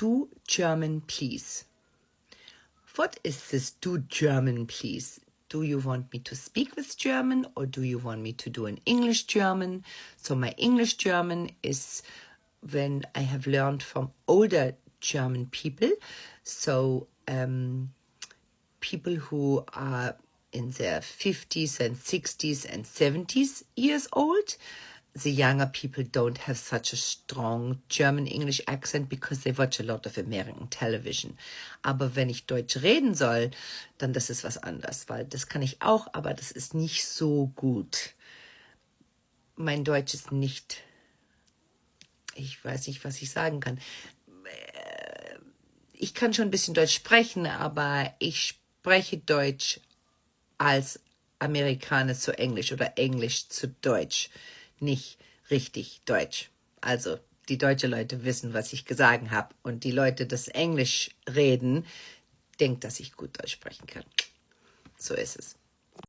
do German, please? What is this do German, please? Do you want me to speak with German or do you want me to do an English German? So my English German is when I have learned from older German people. So people who are in their 50s and 60s and 70s years old. The younger people don't have such a strong German-English accent because they watch a lot of American television. Aber wenn ich Deutsch reden soll, dann das ist was anderes, weil das kann ich auch, aber das ist nicht so gut. Mein Deutsch ist nicht, ich weiß nicht, was ich sagen kann. Ich kann schon ein bisschen Deutsch sprechen, aber ich spreche Deutsch als Amerikaner zu Englisch oder Englisch zu Deutsch. Nicht richtig Deutsch. Also die deutschen Leute wissen, was ich gesagt habe. Und die Leute, das Englisch reden, denken, dass ich gut Deutsch sprechen kann. So ist es.